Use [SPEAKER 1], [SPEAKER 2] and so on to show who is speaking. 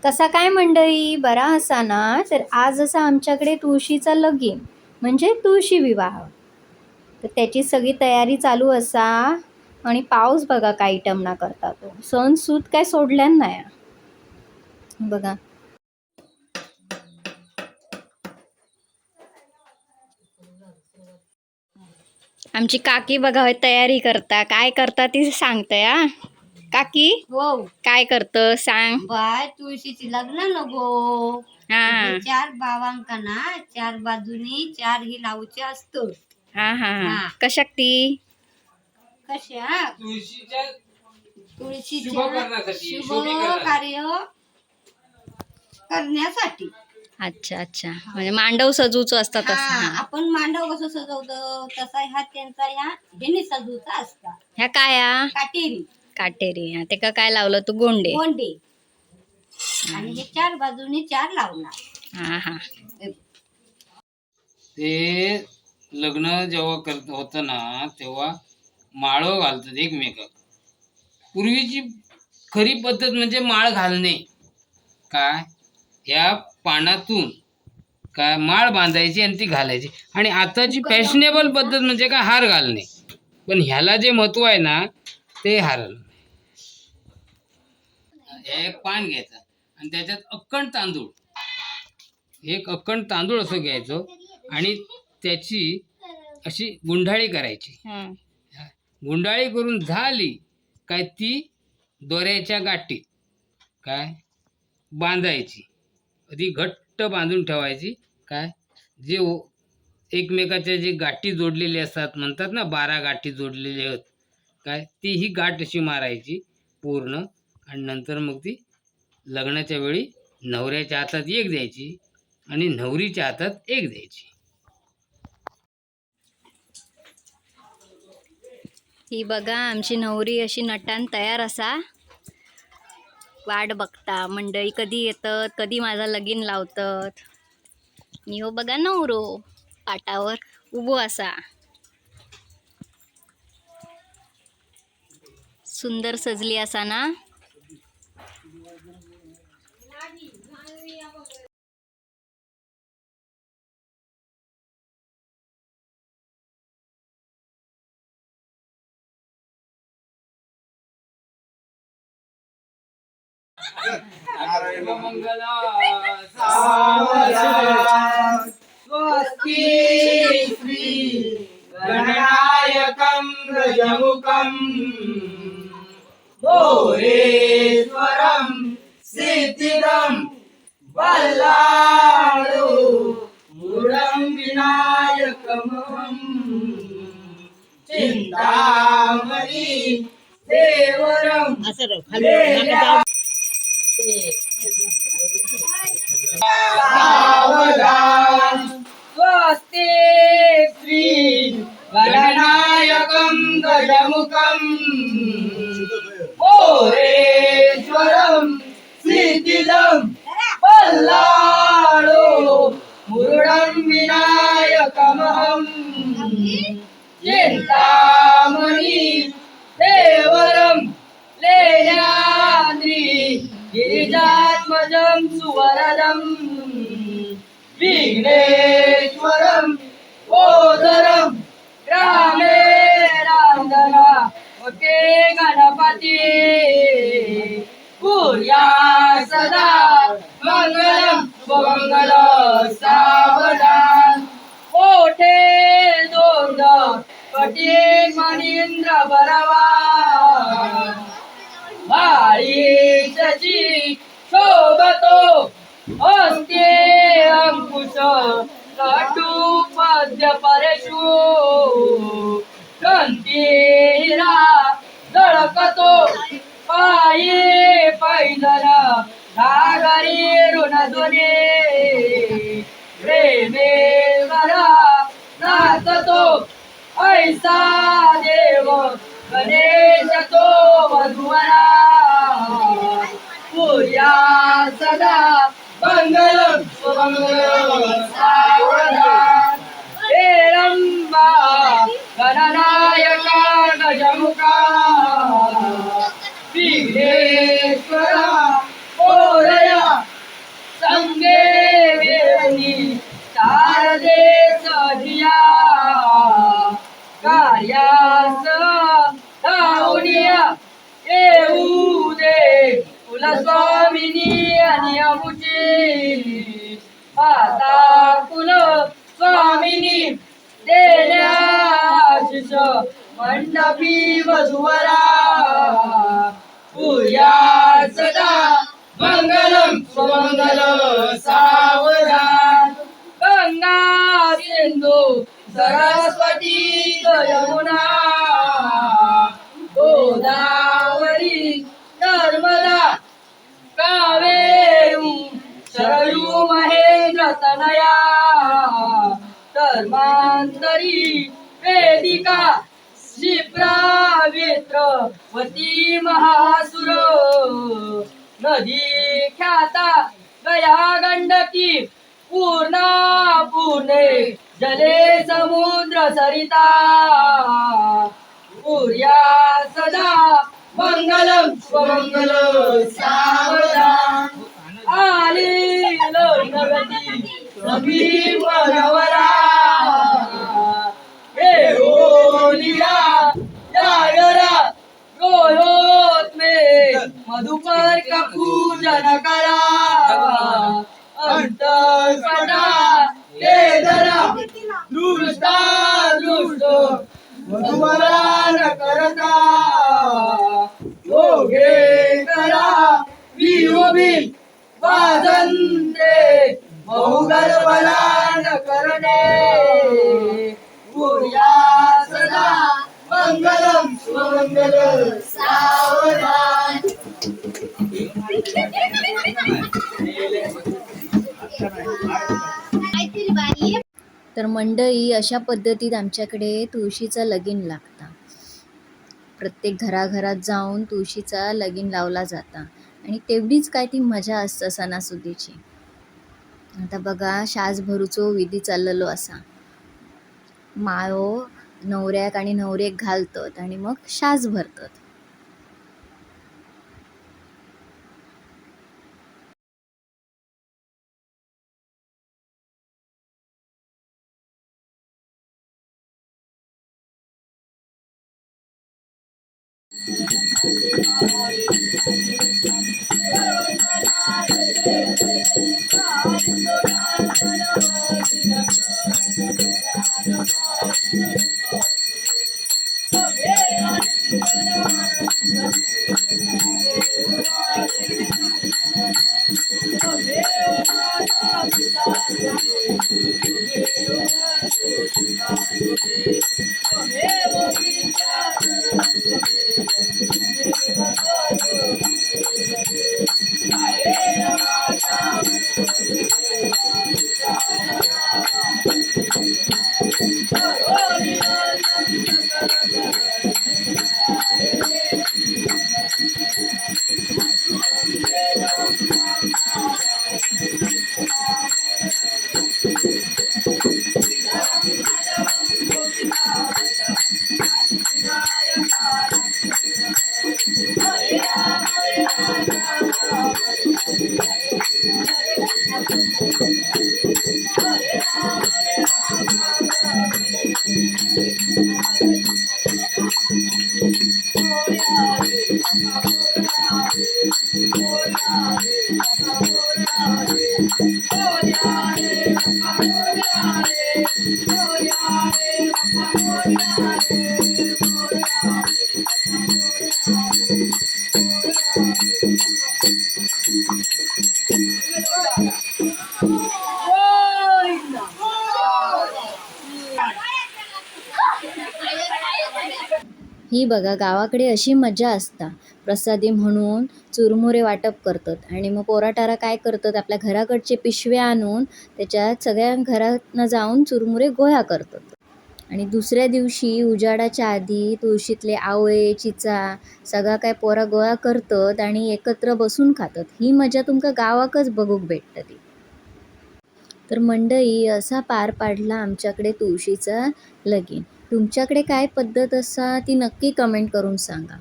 [SPEAKER 1] कसा काय मंडळी, बरा असा ना? तर आज असा आमच्याकडे तुळशीचा लगीन म्हणजे तुळशी विवाह, तर त्याची सगळी तयारी चालू असा. आणि पाऊस बघा काय टमना करता तो सण सूत काय सोडल्यान नाही बघा. आमची काकी बघा तयारी करता, काय करता ती सांगते. हा काकी,
[SPEAKER 2] हो
[SPEAKER 1] काय करत सांग.
[SPEAKER 2] बाय तुळशीची लग्न नको.
[SPEAKER 1] हा
[SPEAKER 2] चार बावांका ना चार बाजूनी चार ही लावचे असतो.
[SPEAKER 1] हा हा हा
[SPEAKER 2] हा.
[SPEAKER 1] कशाक ती
[SPEAKER 2] कशा
[SPEAKER 3] तुळशीच्या
[SPEAKER 2] तुळशीच्या
[SPEAKER 3] शुभ करण्यासाठी,
[SPEAKER 2] शुभ
[SPEAKER 3] शोभीकरणासाठी.
[SPEAKER 2] कार्य करण्यासाठी.
[SPEAKER 1] अच्छा अच्छा, म्हणजे मांडव सजूच असतात
[SPEAKER 2] हा,
[SPEAKER 1] तसं. हा,
[SPEAKER 2] आपण मांडव कसं सजवतो तसा ह्या त्यांचा ह्या ह्याने सजवता असता.
[SPEAKER 1] ह्या काय हा?
[SPEAKER 2] काटेरी
[SPEAKER 1] काटेरी. हा, ते का काय लावलं तू? गोंडे.
[SPEAKER 2] गोंडे. आणि हे चार बाजूनी चार लावणार.
[SPEAKER 1] हा हा.
[SPEAKER 3] ते लग्न जेव्हा करत होतं ना तेव्हा माळं घालतात एकमेकात. पूर्वीची खरी पद्धत म्हणजे माळ घालणे. काय या पानातून काय माळ बांधायची आणि ती घालायची. आणि आताची फॅशनेबल पद्धत म्हणजे काय हार घालणे. पण ह्याला जे महत्व आहे ना ते हार. एक पान घ्यायचं आणि त्याच्यात अक्कण तांदूळ, एक अक्कण तांदूळ असं घ्यायचं आणि त्याची अशी गुंडाळी करायची. गुंडाळी करून झाली काय ती दोऱ्याच्या गाठीत काय बांधायची, ती घट्ट बांधून ठेवायची. काय जे एकमेकाच्या जे गाठी जोडलेले असतात म्हणतात ना 12 गाठी जोडलेले आहेत काय, ती ही गाठ अशी मारायची पूर्ण. आणि नंतर मग ती लग्नाच्या वेळी नवऱ्याच्या हातात एक द्यायची आणि नवरीच्या हातात एक द्यायची.
[SPEAKER 1] ही बघा आमची नवरी अशी नटान तयार असा. वाट बघता मंडळी कधी येतात, कधी माझा लगीन लावतात. आणि हो बघा नवरो पाटावर उभो असा, सुंदर सजली असा ना.
[SPEAKER 3] मंगला सावधान स्वस्ति श्री गणनायकं गजमुखं मोरेश्वरं सिद्धिदं बल्लाळु मूढं विनायकमहं चिंतामणि देवरं सावधान स्वस्ति श्री गणनायकं गजमुखं मोरेश्वरं सिद्धिदं बल्लाळु मूढं विनायकमहं चिंतामणि देवरं लेल्याद्रि गिरिजात्मजं सुवरदं विघ्नेश्वरं ओदरं ग्रामे रांदना ओके गणपती कुर्या सदा मंगलम मंगल सावधान ओठे दोंड पटी मनींद्र बरवा शची शोभतो अस्ते अंकुश कटू पद्य परेशु कंतीरा झळकतो पायी पैदल नागरी ऋणधुनी प्रेमेश्वरा नाचतो ऐसा देव गणेश तो वधुवरा पूर्या सदा मंगलम सुमंगलम सावधान हेरंबा गणनायका गजमुखा विघ्नेश्वरा ओरया
[SPEAKER 4] स्वामिनी आणि आमुची आता कुल स्वामिनी देल्या आशिष मंडपी वधूवरा पूया सदा मंगलम सुमंगल सावधान गंगा सिंधू सरस्वती यमुना गोदावरी नर्मदा कावेरी शरयू महेंद्र तनया धर्मांतरी वेदिका क्षिप्रावित्र वती महासुर नदी ख्याता गया गंडकी पूर्णा पूर्णे जले समुद्र सरिता पूर्या सदा मंगलम स्वमंगल सावधान आली लग्नवती सभी मनवरा हे होलिया जागरा रोहोत में मधुपर का पूजन करा अंतर कटा हे धरा दृष्टा दृष्ट मधुवरान करता योगे करा वियोबी वाजंते बहुगल बलान करणे पूर्या सदा मंगलम सुमंगल सावधान
[SPEAKER 1] तर मंडळी अशा पद्धतीत आमच्याकडे तुळशीचं लगीन लागतं. प्रत्येक घराघरात जाऊन तुळशीचा लगीन लावला जाता आणि तेवढीच काय ती मजा असतं सणासुदीची. आता बघा शाज भरूचो विधी चाललेलो असा. मायो नवऱ्याक आणि नवरेक घालतात आणि मग शाज भरतात. ही बघा गावाकडे अशी मजा असता. प्रसादी म्हणून चुरमुरे वाटप करतात आणि मग पोराटारा काय करतात आपल्या घराकडचे पिशवे आणून त्याच्यात सगळ्या घरातनं जाऊन चुरमुरे गोळा करतात. आणि दुसऱ्या दिवशी उजाडाच्या आधी तुळशीतले आवळे चिचा सगळा काय पोरा गोळा करतात आणि एकत्र बसून खातात. ही मजा तुमका गावाकच बघूक भेटतं ती. तर मंडळी असा पार पाडला आमच्याकडे तुळशीचा लगीन. तुमच्याकडे काय पद्धत असा ती नक्की कमेंट करून सांगा.